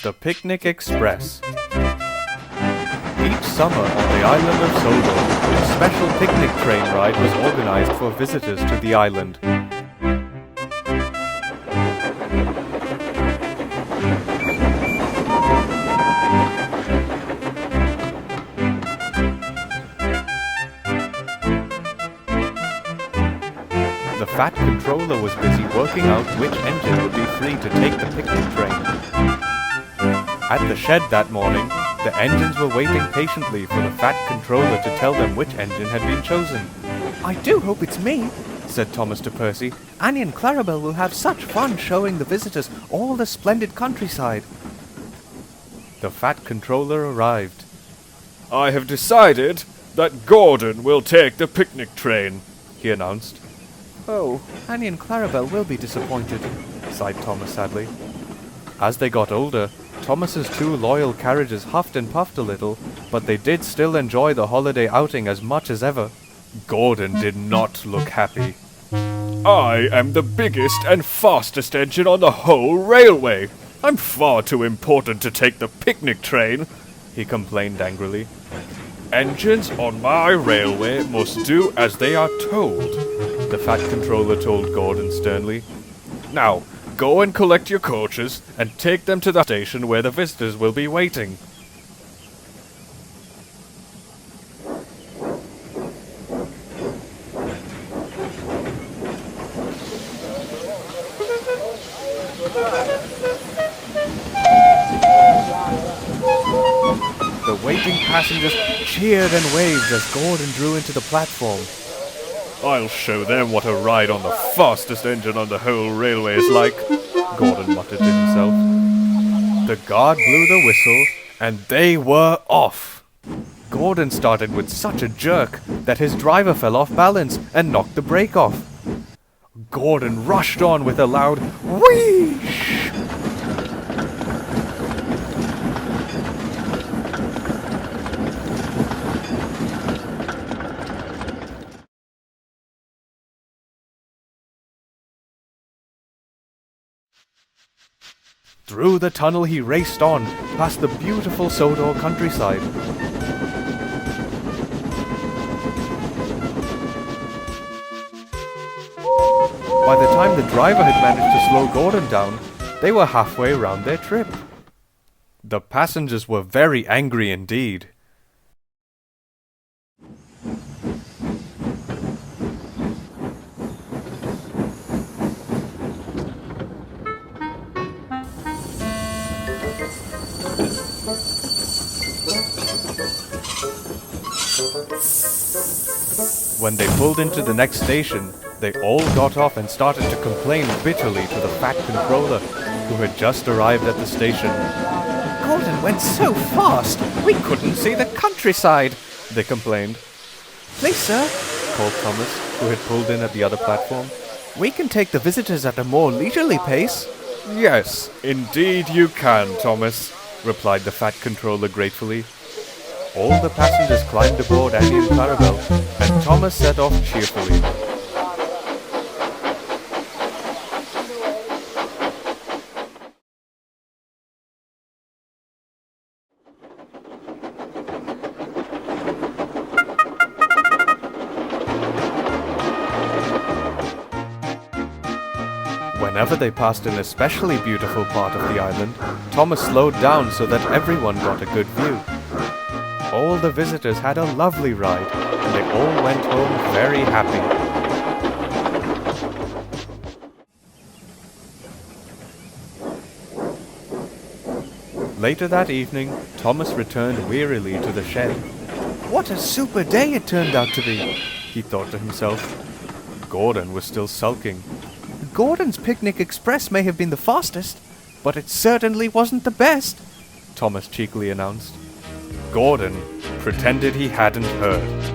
The Picnic Express. Each summer on the island of Sodor, a special picnic train ride was organized for visitors to the island. The Fat Controller was busy working out which engine would be free to take the picnic train. At the shed that morning, the engines were waiting patiently for the Fat Controller to tell them which engine had been chosen. "I do hope it's me," said Thomas to Percy. "Annie and Clarabelle will have such fun showing the visitors all the splendid countryside." The Fat Controller arrived. "I have decided that Gordon will take the picnic train," he announced. "Oh, Annie and Clarabelle will be disappointed," sighed Thomas sadly. As they got older, Thomas's two loyal carriages huffed and puffed a little, but they did still enjoy the holiday outing as much as ever. Gordon did not look happy. "I am the biggest and fastest engine on the whole railway. I'm far too important to take the picnic train," he complained angrily. "Engines on my railway must do as they are told," the Fat Controller told Gordon sternly. "Now, go and collect your coaches and take them to the station where the visitors will be waiting." The waiting passengers cheered and waved as Gordon drew into the platform. "I'll show them what a ride on the fastest engine on the whole railway is like," Gordon muttered to himself. The guard blew the whistle, and they were off. Gordon started with such a jerk that his driver fell off balance and knocked the brake off. Gordon rushed on with a loud whoosh. Through the tunnel he raced on, past the beautiful Sodor countryside. By the time the driver had managed to slow Gordon down, they were halfway around their trip. The passengers were very angry indeed. When they pulled into the next station, they all got off and started to complain bitterly to the Fat Controller, who had just arrived at the station. "Gordon went so fast, we couldn't see the countryside," they complained. "Please, sir," called Thomas, who had pulled in at the other platform. "we can take the visitors at a more leisurely pace." "Yes, indeed you can, Thomas," replied the Fat Controller gratefully. All the passengers climbed aboard Annie and Clarabelle, and Thomas set off cheerfully. Whenever they passed an especially beautiful part of the island, Thomas slowed down so that everyone got a good view. All the visitors had a lovely ride, and they all went home very happy. Later that evening, Thomas returned wearily to the shed. "What a super day it turned out to be," he thought to himself. Gordon was still sulking. "Gordon's Picnic Express may have been the fastest, but it certainly wasn't the best," Thomas cheekily announced. Gordon pretended he hadn't heard.